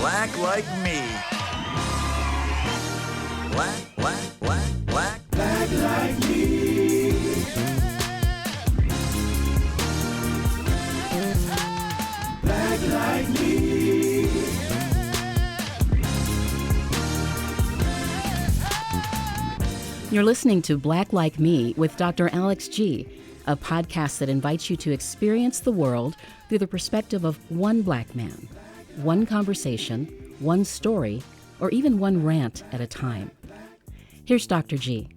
Black like me. Black like me. Black like me. You're listening to Black Like Me with Dr. Alex G., a podcast that invites you to experience the world through the perspective of one black man, one conversation, one story, or even one rant at a time. Here's Dr. G.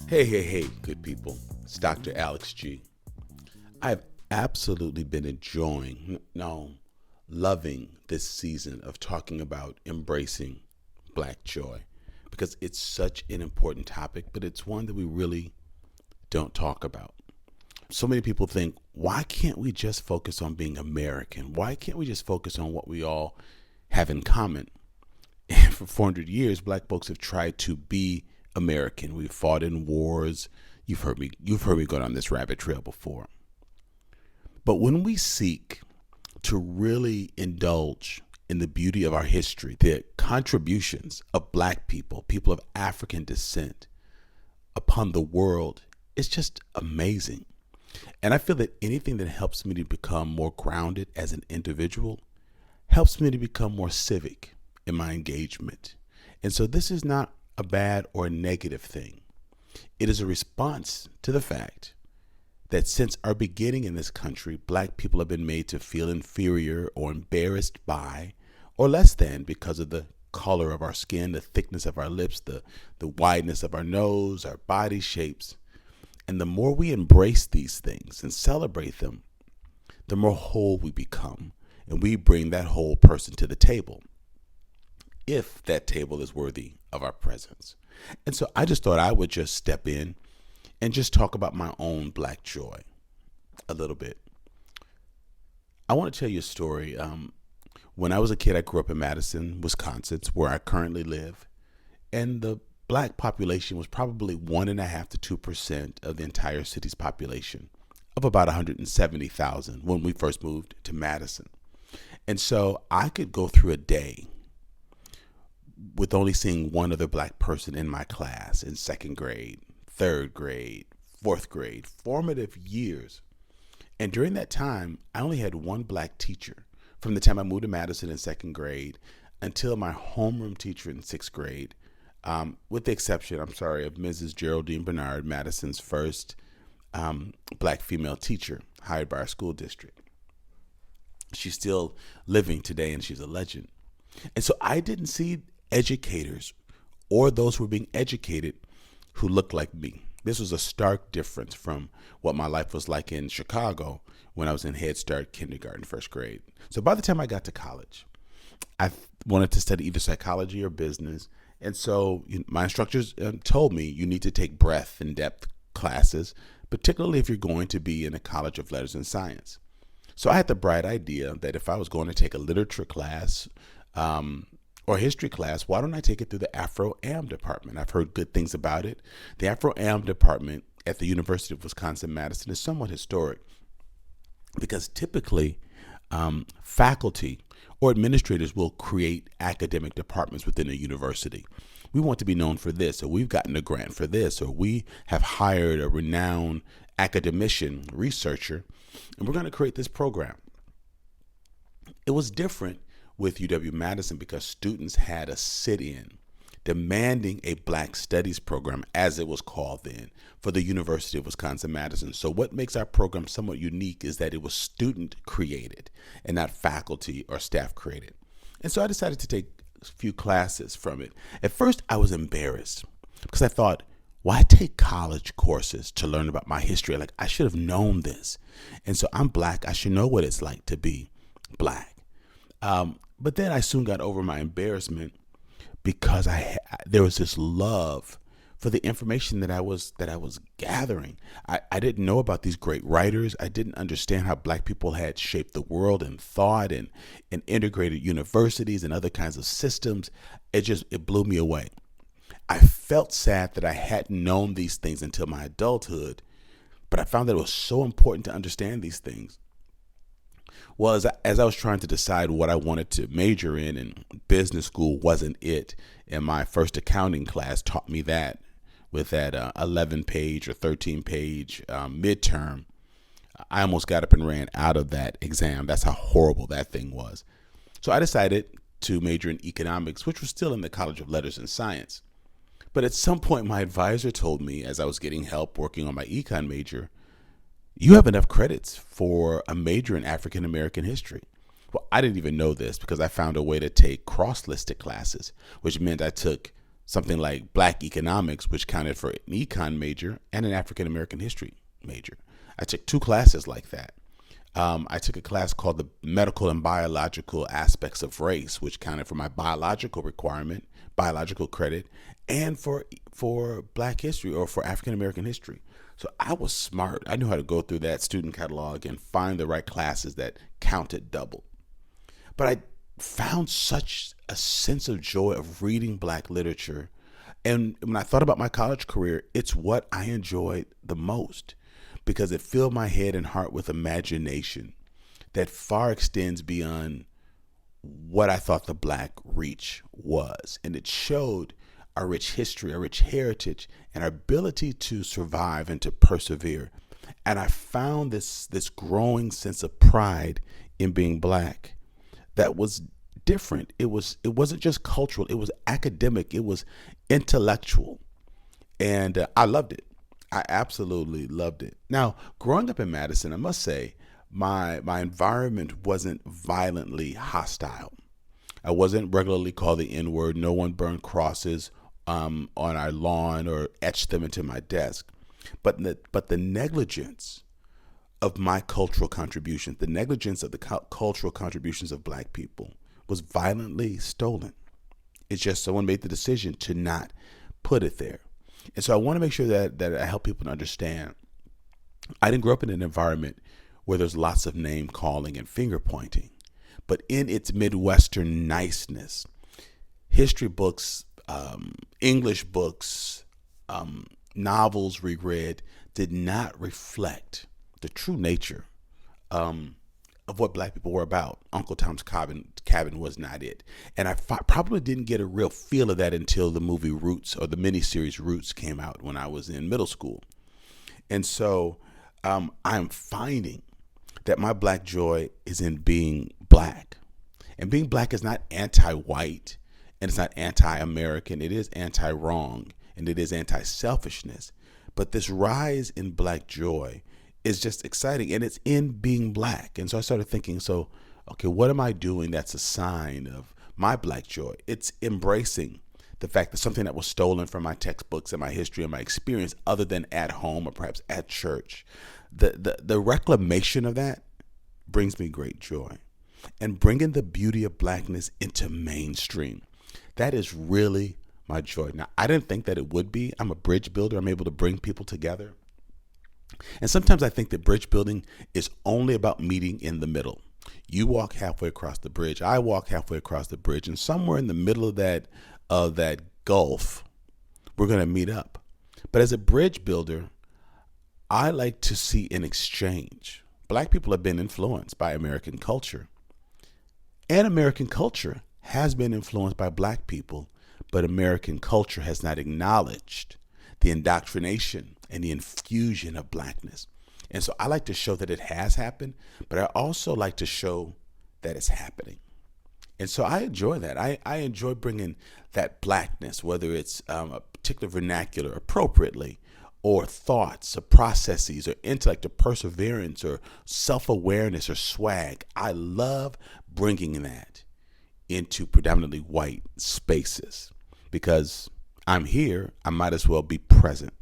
Hey, good people. It's Dr. Alex G. I've absolutely been loving this season of talking about embracing Black joy, because it's such an important topic, but it's one that we really don't talk about. So many people think, why can't we just focus on being American? Why can't we just focus on what we all have in common? And for 400 years, Black folks have tried to be American. We've fought in wars. You've heard me go down this rabbit trail before. But when we seek to really indulge in the beauty of our history, the contributions of Black people, people of African descent upon the world, it's just amazing. And I feel that anything that helps me to become more grounded as an individual helps me to become more civic in my engagement. And so this is not a bad or a negative thing. It is a response to the fact that since our beginning in this country, Black people have been made to feel inferior or embarrassed by or less than because of the color of our skin, the thickness of our lips, the wideness of our nose, our body shapes. And the more we embrace these things and celebrate them, the more whole we become. And we bring that whole person to the table, if that table is worthy of our presence. And so I just thought I would just step in and just talk about my own Black joy a little bit. I want to tell you a story. When I was a kid, I grew up in Madison, Wisconsin, where I currently live. And the Black population was probably 1.5% to 2% of the entire city's population of about 170,000 when we first moved to Madison. And so I could go through a day with only seeing one other Black person in my class in second grade, third grade, fourth grade, formative years. And during that time, I only had one Black teacher from the time I moved to Madison in second grade until my homeroom teacher in sixth grade, with the exception, of Mrs. Geraldine Bernard, Madison's first Black female teacher hired by our school district. She's still living today, and she's a legend. And so I didn't see educators or those who were being educated who looked like me. This was a stark difference from what my life was like in Chicago when I was in Head Start, kindergarten, first grade. So by the time I got to college, I wanted to study either psychology or business. And so my instructors told me you need to take breadth and depth classes, particularly if you're going to be in a college of letters and science. So I had the bright idea that if I was going to take a literature class or history class, why don't I take it through the Afro-Am department? I've heard good things about it. The Afro-Am department at the University of Wisconsin-Madison is somewhat historic because typically faculty or administrators will create academic departments within a university. We want to be known for this, or we've gotten a grant for this, or we have hired a renowned academician, researcher, and we're going to create this program. It was different with UW-Madison because students had a sit-in demanding a Black Studies program, as it was called then, for the University of Wisconsin-Madison. So what makes our program somewhat unique is that it was student-created and not faculty or staff-created. And so I decided to take a few classes from it. At first, I was embarrassed because I thought, why take college courses to learn about my history? Like, I should have known this. And so I'm Black. I should know what it's like to be Black. But then I soon got over my embarrassment because there was this love for the information that I was gathering. I didn't know about these great writers. I didn't understand how Black people had shaped the world and thought and integrated universities and other kinds of systems. It blew me away. I felt sad that I hadn't known these things until my adulthood, but I found that it was so important to understand these things. Well, as I was trying to decide what I wanted to major in, and business school wasn't it, and my first accounting class taught me that with that 11-page or 13-page midterm, I almost got up and ran out of that exam. That's how horrible that thing was. So I decided to major in economics, which was still in the College of Letters and Science. But at some point, my advisor told me, as I was getting help working on my econ major, you have enough credits for a major in African American history. Well, I didn't even know this because I found a way to take cross-listed classes, which meant I took something like Black economics, which counted for an econ major and an African American history major. I took 2 classes like that. I took a class called the Medical and Biological Aspects of Race, which counted for my biological requirement, biological credit, and for Black history or for African American history. So I was smart. I knew how to go through that student catalog and find the right classes that counted double. But I found such a sense of joy of reading Black literature. And when I thought about my college career, it's what I enjoyed the most, because it filled my head and heart with imagination that far extends beyond what I thought the Black reach was. And it showed our rich history, our rich heritage, and our ability to survive and to persevere. And I found this growing sense of pride in being Black that was different. It wasn't just cultural, it was academic, it was intellectual. And I loved it. I absolutely loved it. Now, growing up in Madison, I must say, my environment wasn't violently hostile. I wasn't regularly called the N-word. No one burned crosses on our lawn or etched them into my desk. But the negligence of my cultural contributions, the negligence of the cultural contributions of Black people was violently stolen. It's just someone made the decision to not put it there. And so I want to make sure that I help people to understand. I didn't grow up in an environment where there's lots of name calling and finger pointing, but in its Midwestern niceness, history books, English books, novels reread did not reflect the true nature of what Black people were about. Uncle Tom's Cabin was not it. And I probably didn't get a real feel of that until the movie Roots, or the miniseries Roots, came out when I was in middle school. And so I'm finding that my Black joy is in being Black. And being Black is not anti-white, and it's not anti-American. It is anti-wrong, and it is anti-selfishness. But this rise in Black joy is just exciting, and it's in being Black. And so I started thinking, okay, what am I doing that's a sign of my Black joy? It's embracing the fact that something that was stolen from my textbooks and my history and my experience, other than at home or perhaps at church, the reclamation of that brings me great joy. And bringing the beauty of Blackness into mainstream, that is really my joy. Now, I didn't think that it would be. I'm a bridge builder. I'm able to bring people together. And sometimes I think that bridge building is only about meeting in the middle. You walk halfway across the bridge, I walk halfway across the bridge, and somewhere in the middle of that gulf, we're going to meet up. But as a bridge builder, I like to see an exchange. Black people have been influenced by American culture, and American culture has been influenced by Black people, but American culture has not acknowledged the indoctrination and the infusion of Blackness. And so I like to show that it has happened, but I also like to show that it's happening. And so I enjoy that. I enjoy bringing that Blackness, whether it's a particular vernacular appropriately, or thoughts or processes or intellect or perseverance or self-awareness or swag. I love bringing that into predominantly white spaces because I'm here, I might as well be present.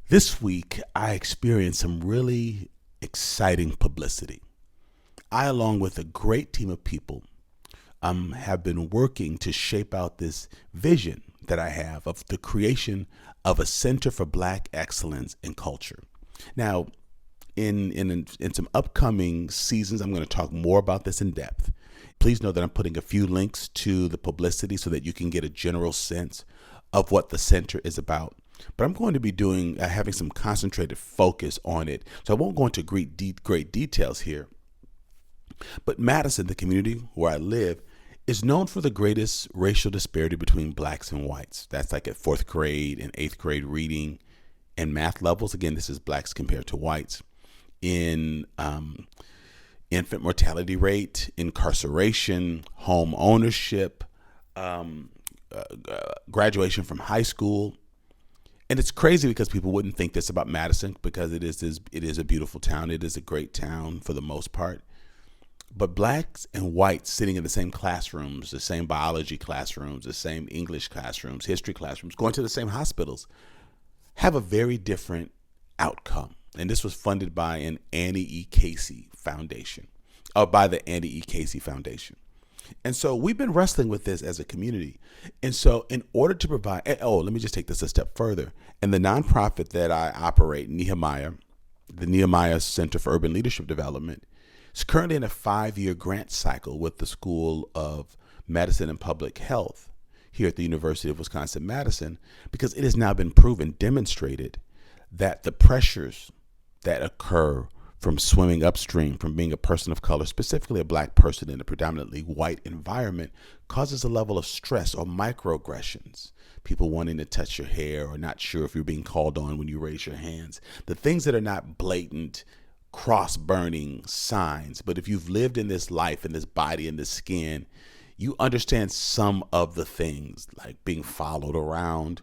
This week, I experienced some really exciting publicity. I, along with a great team of people, have been working to shape out this vision that I have of the creation of a Center for Black Excellence in Culture. Now, in some upcoming seasons, I'm going to talk more about this in depth. Please know that I'm putting a few links to the publicity so that you can get a general sense of what the center is about. but I'm going to be doing having some concentrated focus on it. So I won't go into great details here. But Madison, the community where I live, is known for the greatest racial disparity between blacks and whites. That's like at 4th grade and 8th grade reading and math levels. Again, this is blacks compared to whites. In infant mortality rate, incarceration, home ownership, graduation from high school. And it's crazy because people wouldn't think this about Madison because it is a beautiful town. It is a great town for the most part. But blacks and whites sitting in the same classrooms, the same biology classrooms, the same English classrooms, history classrooms, going to the same hospitals, have a very different outcome. And this was funded by an Annie E. Casey Foundation, or by the Annie E. Casey Foundation. And so we've been wrestling with this as a community. And so in order to provide, let me just take this a step further. And the nonprofit that I operate, Nehemiah, the Nehemiah Center for Urban Leadership Development, is currently in a 5-year grant cycle with the School of Medicine and Public Health here at the University of Wisconsin-Madison, because it has now been proven, demonstrated, that the pressures that occur from swimming upstream, from being a person of color, specifically a black person in a predominantly white environment, causes a level of stress or microaggressions. People wanting to touch your hair or not sure if you're being called on when you raise your hands. The things that are not blatant, cross-burning signs, but if you've lived in this life, in this body, in this skin, you understand some of the things, like being followed around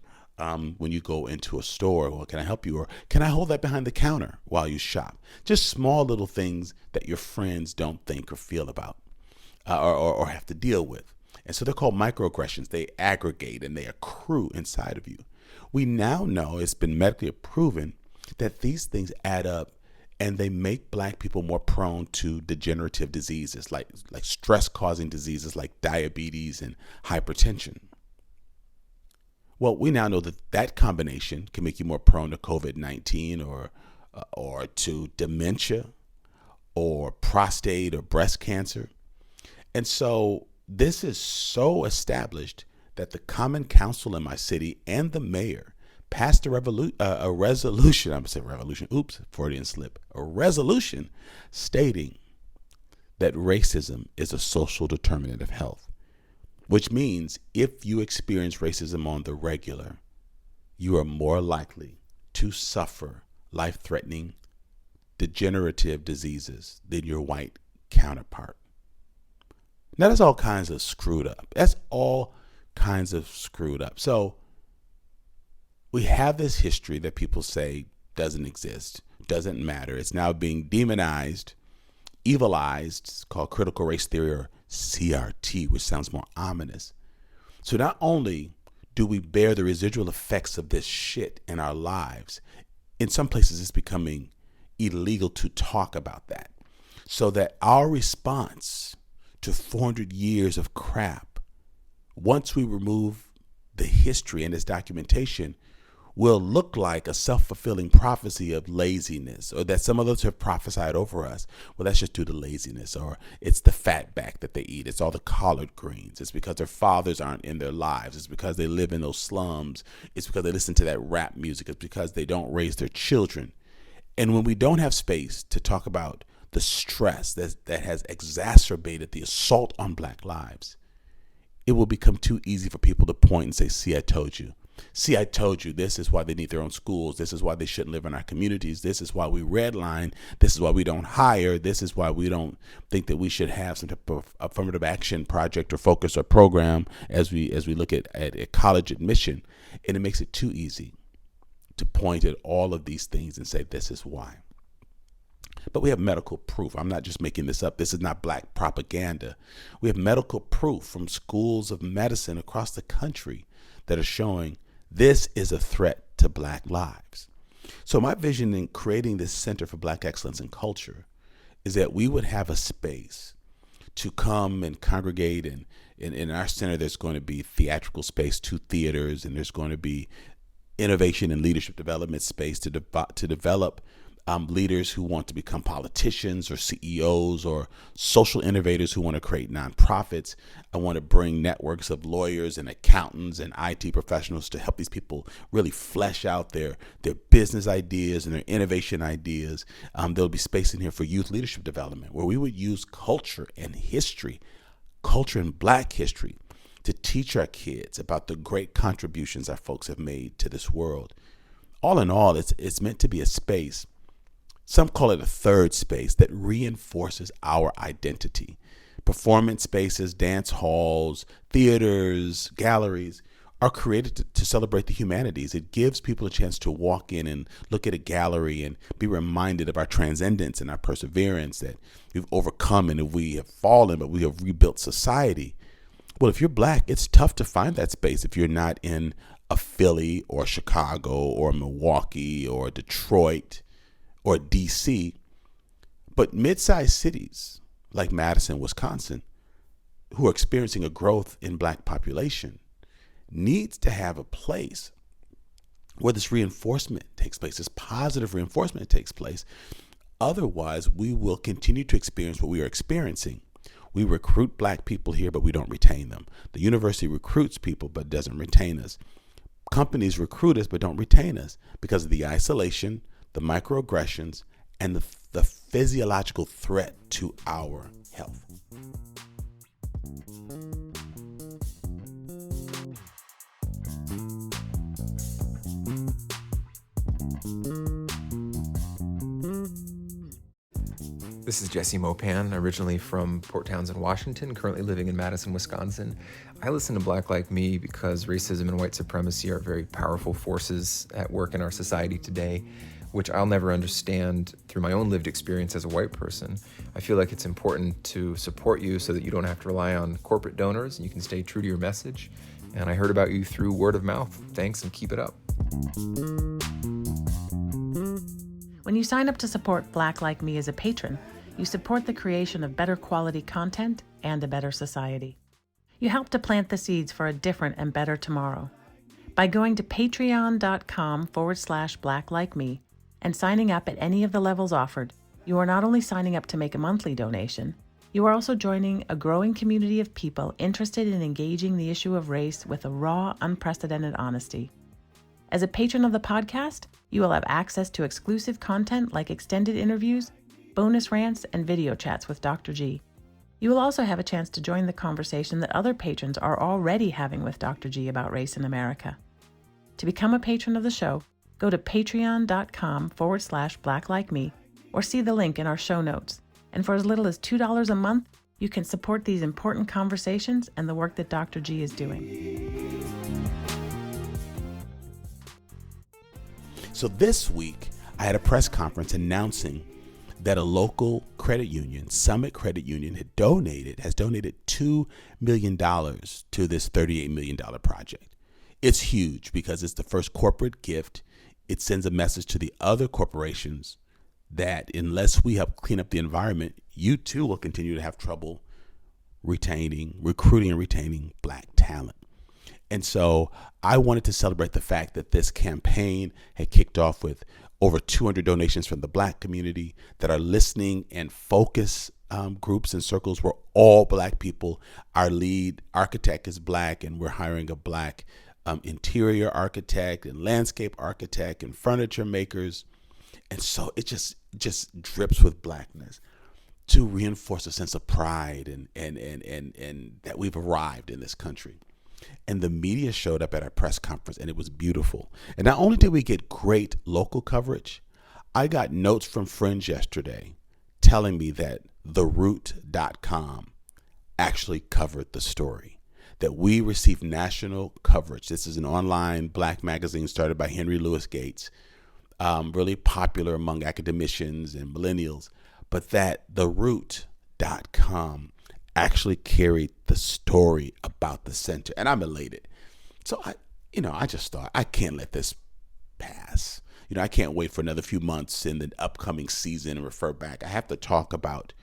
when you go into a store. Well, can I help you? Or can I hold that behind the counter while you shop? Just small little things that your friends don't think or feel about or have to deal with. And so they're called microaggressions. They aggregate and they accrue inside of you. We now know, it's been medically proven, that these things add up and they make black people more prone to degenerative diseases like stress-causing diseases like diabetes and hypertension. Well, we now know that combination can make you more prone to COVID-19 or to dementia or prostate or breast cancer. And so this is so established that the Common Council in my city and the mayor passed a resolution, I'm going to say revolution, oops, Freudian slip, a resolution stating that racism is a social determinant of health, which means if you experience racism on the regular, you are more likely to suffer life-threatening degenerative diseases than your white counterpart. Now, that's all kinds of screwed up. So we have this history that people say doesn't exist, doesn't matter. It's now being demonized, evilized. It's called critical race theory, or CRT, which sounds more ominous. So not only do we bear the residual effects of this shit in our lives, in some places it's becoming illegal to talk about that. So that our response to 400 years of crap, once we remove the history and its documentation, will look like a self-fulfilling prophecy of laziness, or that some of those have prophesied over us. Well, that's just due to laziness, or it's the fat back that they eat. It's all the collard greens. It's because their fathers aren't in their lives. It's because they live in those slums. It's because they listen to that rap music. It's because they don't raise their children. And when we don't have space to talk about the stress that has exacerbated the assault on black lives, it will become too easy for people to point and say, see, I told you. See, I told you. This is why they need their own schools. This is why they shouldn't live in our communities. This is why we redline. This is why we don't hire. This is why we don't think that we should have some type of affirmative action project or focus or program as we look at college admission. And it makes it too easy to point at all of these things and say, this is why. But we have medical proof. I'm not just making this up. This is not black propaganda. We have medical proof from schools of medicine across the country that are showing this is a threat to black lives. So my vision in creating this Center for Black Excellence in Culture is that we would have a space to come and congregate. And in our center, there's going to be theatrical space, 2 theaters, and there's going to be innovation and leadership development space to develop leaders who want to become politicians or CEOs or social innovators who want to create nonprofits. I want to bring networks of lawyers and accountants and IT professionals to help these people really flesh out their business ideas and their innovation ideas. There'll be space in here for youth leadership development, where we would use culture and history, culture and Black history, to teach our kids about the great contributions our folks have made to this world. All in all, it's meant to be a space. Some call it a third space that reinforces our identity. Performance spaces, dance halls, theaters, galleries are created to celebrate the humanities. It gives people a chance to walk in and look at a gallery and be reminded of our transcendence and our perseverance, that we've overcome and we have fallen, but we have rebuilt society. Well, if you're Black, it's tough to find that space if you're not in a Philly or Chicago or Milwaukee or Detroit or DC. But mid-sized cities like Madison, Wisconsin, who are experiencing a growth in Black population, needs to have a place where this reinforcement takes place, this positive reinforcement takes place. Otherwise, we will continue to experience what we are experiencing. We recruit Black people here, but we don't retain them. The university recruits people, but doesn't retain us. Companies recruit us, but don't retain us because of the isolation, the microaggressions, and the physiological threat to our health. This is Jesse Mopan, originally from Port Townsend, Washington, currently living in Madison, Wisconsin. I listen to Black Like Me because racism and white supremacy are very powerful forces at work in our society today, which I'll never understand through my own lived experience as a white person. I feel like it's important to support you so that you don't have to rely on corporate donors and you can stay true to your message. And I heard about you through word of mouth. Thanks, and keep it up. When you sign up to support Black Like Me as a patron, you support the creation of better quality content and a better society. You help to plant the seeds for a different and better tomorrow. By going to patreon.com/blacklikeme and signing up at any of the levels offered, you are not only signing up to make a monthly donation, you are also joining a growing community of people interested in engaging the issue of race with a raw, unprecedented honesty. As a patron of the podcast, you will have access to exclusive content like extended interviews, bonus rants, and video chats with Dr. G. You will also have a chance to join the conversation that other patrons are already having with Dr. G about race in America. To become a patron of the show, go to patreon.com/blacklikeme or see the link in our show notes. And for as little as $2 a month, you can support these important conversations and the work that Dr. G is doing. So this week, I had a press conference announcing that a local credit union, Summit Credit Union, has donated $2 million to this $38 million project. It's huge because it's the first corporate gift. It sends a message to the other corporations that unless we help clean up the environment, you too will continue to have trouble recruiting and retaining Black talent. And so I wanted to celebrate the fact that this campaign had kicked off with over 200 donations from the Black community, that our listening and focus groups and circles were all Black people. Our lead architect is Black, and we're hiring a Black interior architect and landscape architect and furniture makers. And so it just drips with Blackness to reinforce a sense of pride and that we've arrived in this country. And the media showed up at our press conference, and it was beautiful. And not only did we get great local coverage, I got notes from friends yesterday telling me that theroot.com actually covered the story, that we received national coverage. This is an online Black magazine started by Henry Louis Gates, really popular among academicians and millennials, but that theroot.com actually carried the story about the center. And I'm elated. So I just thought, I can't let this pass. I can't wait for another few months in the upcoming season and refer back. I have to talk about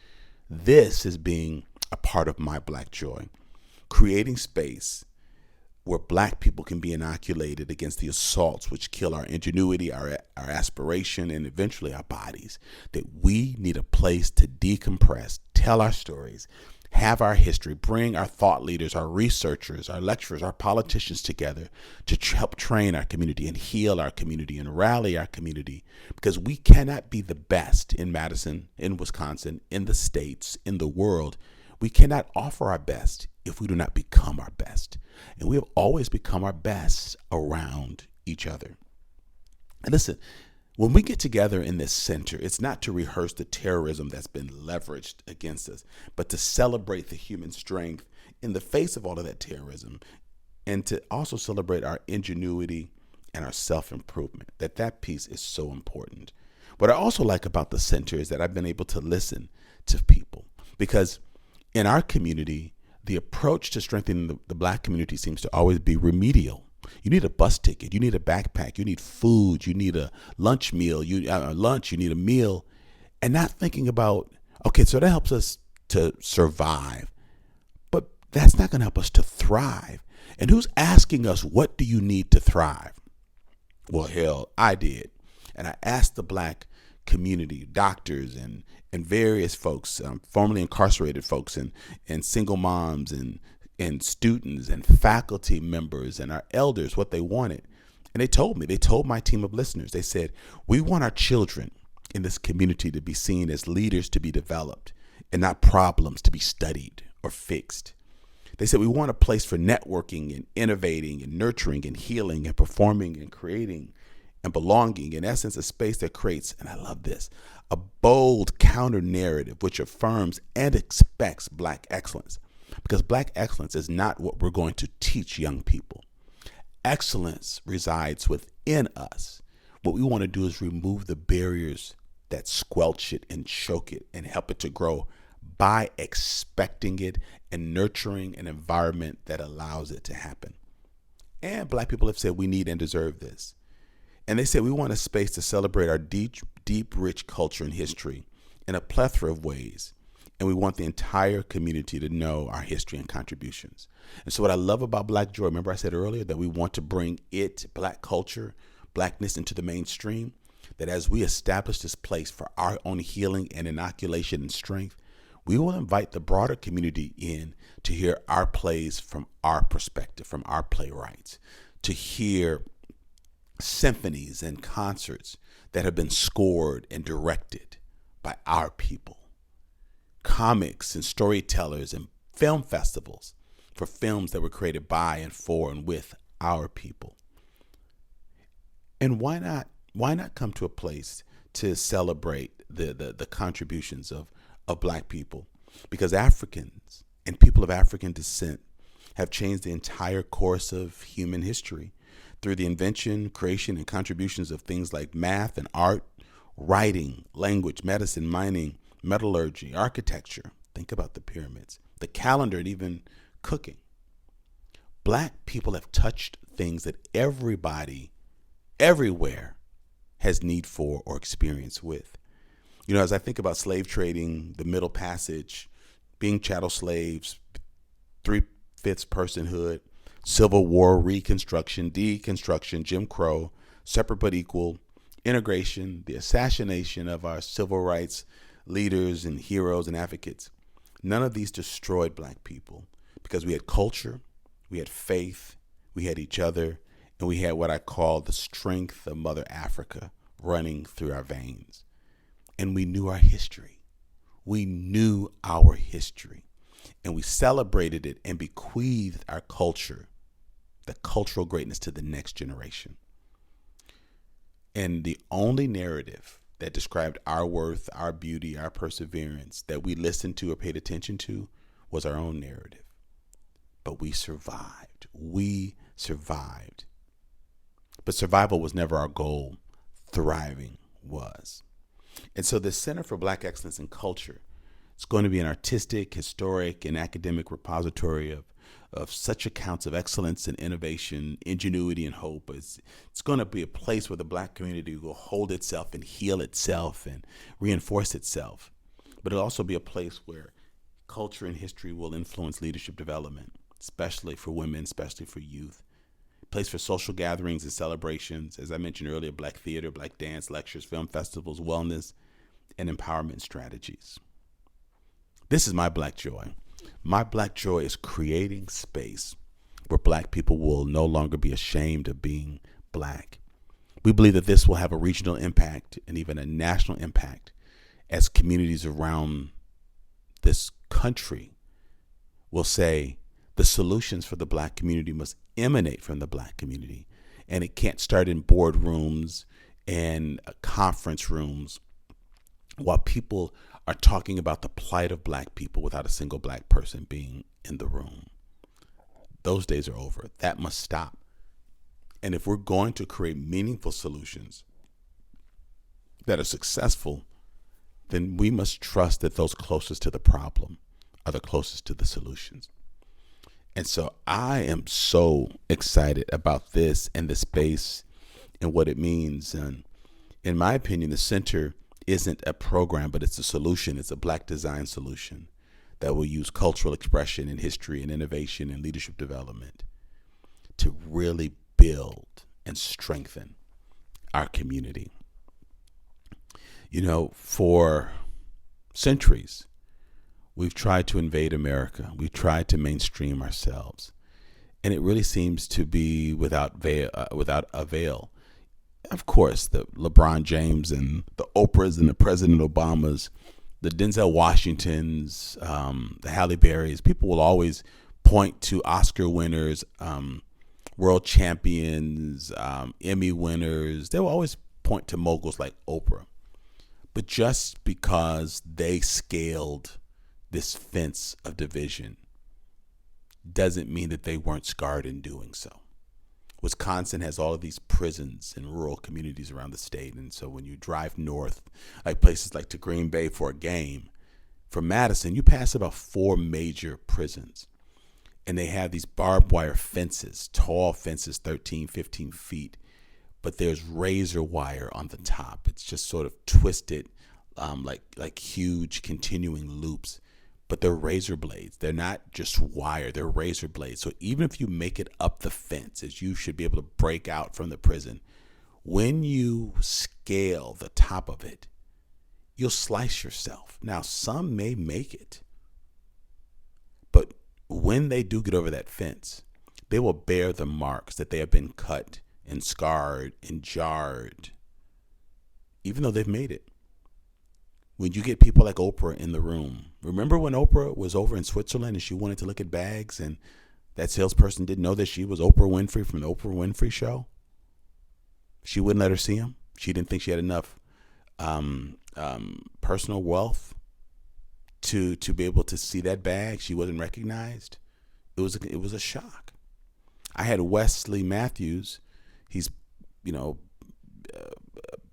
this as being a part of my Black joy, creating space where Black people can be inoculated against the assaults which kill our ingenuity, our aspiration, and eventually our bodies. That we need a place to decompress, tell our stories, have our history, bring our thought leaders, our researchers, our lecturers, our politicians together to help train our community and heal our community and rally our community, because we cannot be the best in Madison, in Wisconsin, in the states, in the world. We cannot offer our best if we do not become our best. And we have always become our best around each other. And listen, when we get together in this center, it's not to rehearse the terrorism that's been leveraged against us, but to celebrate the human strength in the face of all of that terrorism, and to also celebrate our ingenuity and our self-improvement. That piece is so important. What I also like about the center is that I've been able to listen to people, because in our community, the approach to strengthening the Black community seems to always be remedial. You need a bus ticket, you need a backpack, you need food, you need a lunch meal, you need a meal, and not thinking about, okay, so that helps us to survive, but that's not going to help us to thrive. And who's asking us, what do you need to thrive? Well, hell, I did. And I asked the Black community, doctors and various folks, formerly incarcerated folks, and single moms and students and faculty members and our elders what they wanted. And they told my team of listeners, they said, we want our children in this community to be seen as leaders to be developed and not problems to be studied or fixed. They said, we want a place for networking and innovating and nurturing and healing and performing and creating and belonging. In essence, a space that creates, and I love this, a bold counter narrative which affirms and expects Black excellence. Because Black excellence is not what we're going to teach young people. Excellence resides within us. What we want to do is remove the barriers that squelch it and choke it and help it to grow by expecting it and nurturing an environment that allows it to happen. And Black people have said we need and deserve this. And they said we want a space to celebrate our deep, rich culture and history in a plethora of ways. And we want the entire community to know our history and contributions. And so what I love about Black Joy, remember I said earlier that we want to bring Black culture, Blackness into the mainstream, that as we establish this place for our own healing and inoculation and strength, we will invite the broader community in to hear our plays from our perspective, from our playwrights, to hear symphonies and concerts that have been scored and directed by our people, comics and storytellers and film festivals for films that were created by and for and with our people. And why not come to a place to celebrate the contributions of Black people? Because Africans and people of African descent have changed the entire course of human history through the invention, creation, and contributions of things like math and art, writing, language, medicine, mining, metallurgy, architecture. Think about the pyramids, the calendar, and even cooking. Black people have touched things that everybody, everywhere, has need for or experience with. You know, as I think about slave trading, the Middle Passage, being chattel slaves, 3/5 personhood, Civil War, Reconstruction, Deconstruction, Jim Crow, separate but equal, integration, the assassination of our civil rights leaders and heroes and advocates. None of these destroyed Black people because we had culture, we had faith, we had each other, and we had what I call the strength of Mother Africa running through our veins. And we knew our history. We knew our history. And we celebrated it and bequeathed our culture, the cultural greatness, to the next generation. And the only narrative that described our worth, our beauty, our perseverance that we listened to or paid attention to was our own narrative. But we survived. We survived. But survival was never our goal. Thriving was. And so the Center for Black Excellence in Culture is going to be an artistic, historic, and academic repository of such accounts of excellence and innovation, ingenuity, and hope. It's going to be a place where the Black community will hold itself and heal itself and reinforce itself. But it'll also be a place where culture and history will influence leadership development, especially for women, especially for youth. Place for social gatherings and celebrations. As I mentioned earlier, Black theater, Black dance, lectures, film festivals, wellness, and empowerment strategies. This is my Black joy. My Black joy is creating space where Black people will no longer be ashamed of being Black. We believe that this will have a regional impact and even a national impact as communities around this country will say the solutions for the Black community must emanate from the Black community. And it can't start in boardrooms and conference rooms while people are talking about the plight of Black people without a single Black person being in the room. Those days are over. That must stop. And if we're going to create meaningful solutions that are successful, then we must trust that those closest to the problem are the closest to the solutions. And so I am so excited about this and the space and what it means. And in my opinion, the center isn't a program, but it's a solution. It's a Black design solution that will use cultural expression and history and innovation and leadership development to really build and strengthen our community. You know, for centuries, we've tried to invade America. We've tried to mainstream ourselves. And it really seems to be without avail. Of course, the LeBron James and the Oprahs and the President Obamas, the Denzel Washingtons, the Halle Berrys, people will always point to Oscar winners, world champions, Emmy winners. They will always point to moguls like Oprah. But just because they scaled this fence of division doesn't mean that they weren't scarred in doing so. Wisconsin has all of these prisons in rural communities around the state. And so when you drive north, like places like to Green Bay for a game, from Madison, you pass about 4 major prisons. And they have these barbed wire fences, tall fences, 13, 15 feet. But there's razor wire on the top. It's just sort of twisted, like huge continuing loops. But they're razor blades. They're not just wire. They're razor blades. So even if you make it up the fence, as you should be able to break out from the prison, when you scale the top of it, you'll slice yourself. Now, some may make it. But when they do get over that fence, they will bear the marks that they have been cut and scarred and jarred, even though they've made it. When you get people like Oprah in the room, remember when Oprah was over in Switzerland and she wanted to look at bags and that salesperson didn't know that she was Oprah Winfrey from the Oprah Winfrey Show? She wouldn't let her see him. She didn't think she had enough personal wealth to be able to see that bag. She wasn't recognized. It was a shock. I had Wesley Matthews. He's,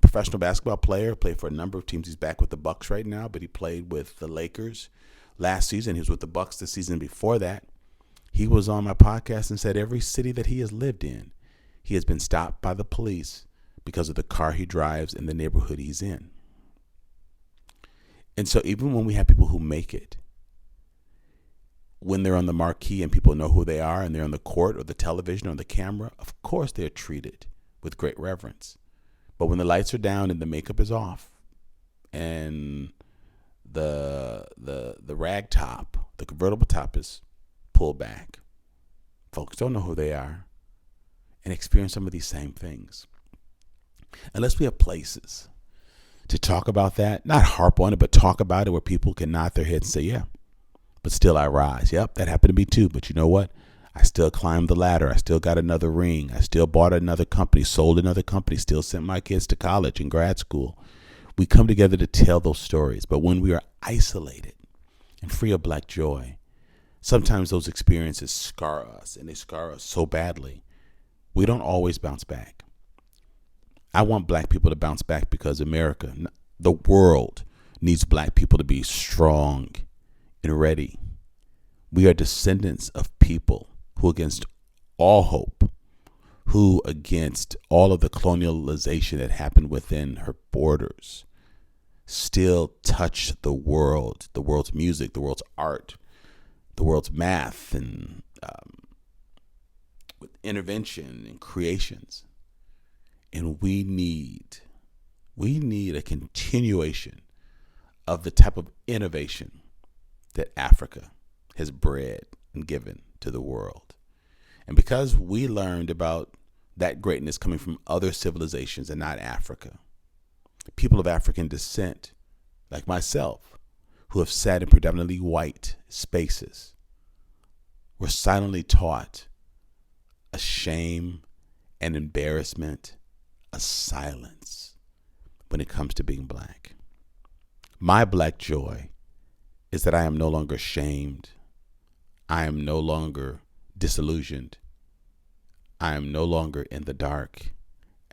professional basketball player, played for a number of teams. He's back with the Bucks right now, but he played with the Lakers last season. He was with the Bucks the season before that. He was on my podcast and said every city that he has lived in, he has been stopped by the police because of the car he drives and the neighborhood he's in. And so even when we have people who make it, when they're on the marquee and people know who they are and they're on the court or the television or the camera, of course they're treated with great reverence. But when the lights are down and the makeup is off and the rag top, the convertible top is pulled back, folks don't know who they are and experience some of these same things. Unless we have places to talk about that, not harp on it, but talk about it where people can nod their heads and say, yeah, but still I rise. Yep, that happened to me too. But you know what? I still climbed the ladder. I still got another ring. I still bought another company, sold another company, still sent my kids to college and grad school. We come together to tell those stories. But when we are isolated and free of Black joy, sometimes those experiences scar us, and they scar us so badly, we don't always bounce back. I want Black people to bounce back because America, the world, needs Black people to be strong and ready. We are descendants of people who, against all hope, who against all of the colonialization that happened within her borders, still touch the world's music, the world's art, the world's math and with intervention and creations. And we need a continuation of the type of innovation that Africa has bred and given to the world. And because we learned about that greatness coming from other civilizations and not Africa, people of African descent, like myself, who have sat in predominantly white spaces, were silently taught a shame, an embarrassment, a silence when it comes to being black. My black joy is that I am no longer shamed. I am no longer disillusioned. I am no longer in the dark,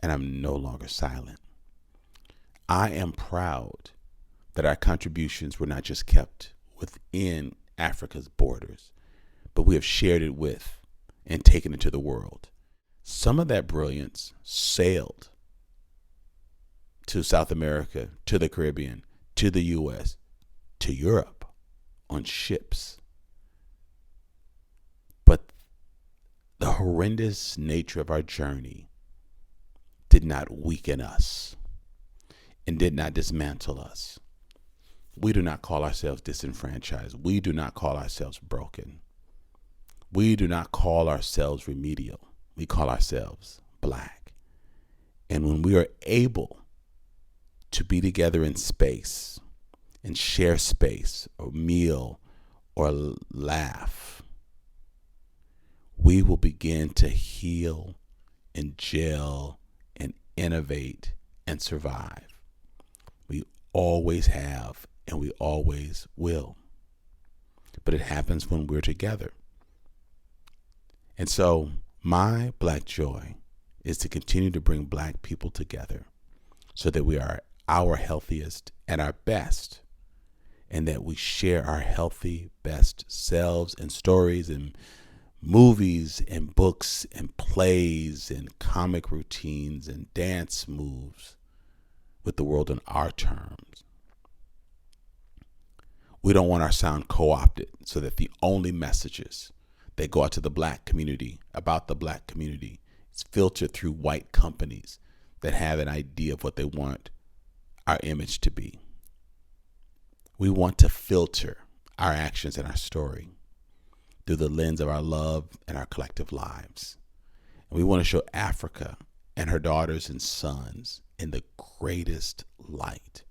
and I'm no longer silent. I am proud that our contributions were not just kept within Africa's borders, but we have shared it with and taken it to the world. Some of that brilliance sailed to South America, to the Caribbean, to the U.S., to Europe on ships. But the horrendous nature of our journey did not weaken us and did not dismantle us. We do not call ourselves disenfranchised. We do not call ourselves broken. We do not call ourselves remedial. We call ourselves black. And when we are able to be together in space and share space or meal or laugh, we will begin to heal and gel and innovate and survive. We always have and we always will. But it happens when we're together. And so my black joy is to continue to bring black people together so that we are our healthiest and our best, and that we share our healthy, best selves and stories and movies and books and plays and comic routines and dance moves with the world on our terms. We don't want our sound co-opted so that the only messages that go out to the black community about the black community is filtered through white companies that have an idea of what they want our image to be. We want to filter our actions and our story through the lens of our love and our collective lives. And we want to show Africa and her daughters and sons in the greatest light,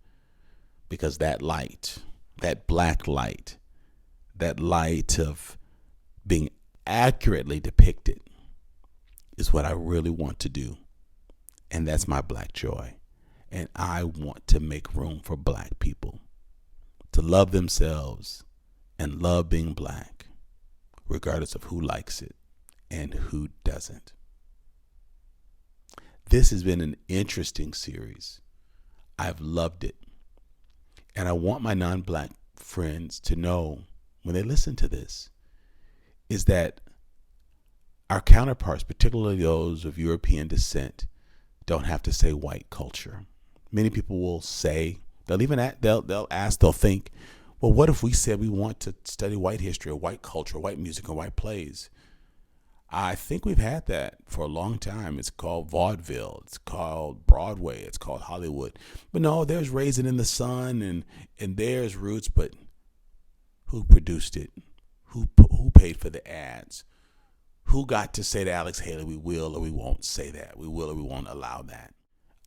because that light, that black light, that light of being accurately depicted is what I really want to do. And that's my black joy. And I want to make room for black people to love themselves and love being black, regardless of who likes it and who doesn't. This has been an interesting series. I've loved it. And I want my non-black friends to know when they listen to this is that our counterparts, particularly those of European descent, don't have to say white culture. Many people will say, they'll ask, they'll think, well, what if we said we want to study white history or white culture, or white music or white plays? I think we've had that for a long time. It's called vaudeville. It's called Broadway. It's called Hollywood. But no, there's Raisin in the Sun and there's Roots. But who produced it? Who paid for the ads? Who got to say to Alex Haley, we will or we won't say that? We will or we won't allow that?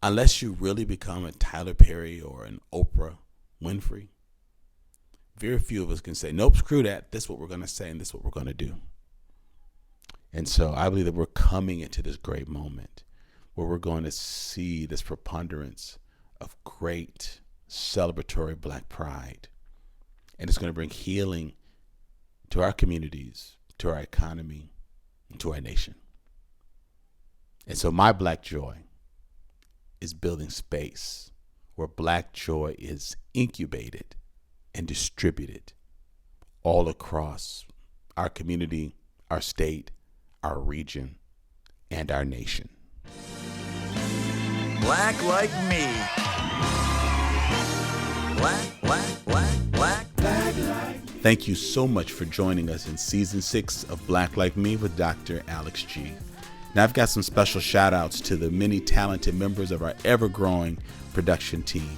Unless you really become a Tyler Perry or an Oprah Winfrey, very few of us can say, nope, screw that. This is what we're going to say and this is what we're going to do. And so I believe that we're coming into this great moment where we're going to see this preponderance of great celebratory black pride. And it's going to bring healing to our communities, to our economy, and to our nation. And so my black joy is building space where black joy is incubated and distributed all across our community, our state, our region, and our nation. Black like me. Black like me. Thank you so much for joining us in Season 6 of Black Like Me with Dr. Alex G. Now, I've got some special shout outs to the many talented members of our ever-growing production team.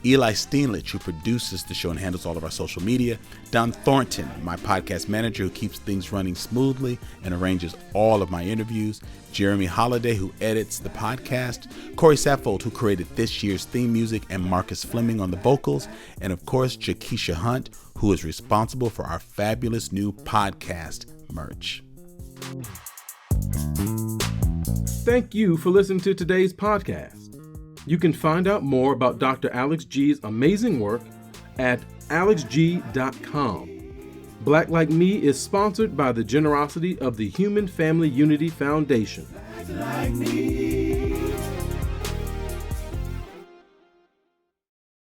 Eli Steenlich, who produces the show and handles all of our social media. Don Thornton, my podcast manager, who keeps things running smoothly and arranges all of my interviews. Jeremy Holliday, who edits the podcast. Corey Saffold, who created this year's theme music, and Marcus Fleming on the vocals. And of course, Jakesha Hunt, who is responsible for our fabulous new podcast merch. Thank you for listening to today's podcast. You can find out more about Dr. Alex G's amazing work at alexg.com. Black Like Me is sponsored by the generosity of the Human Family Unity Foundation. Black like me.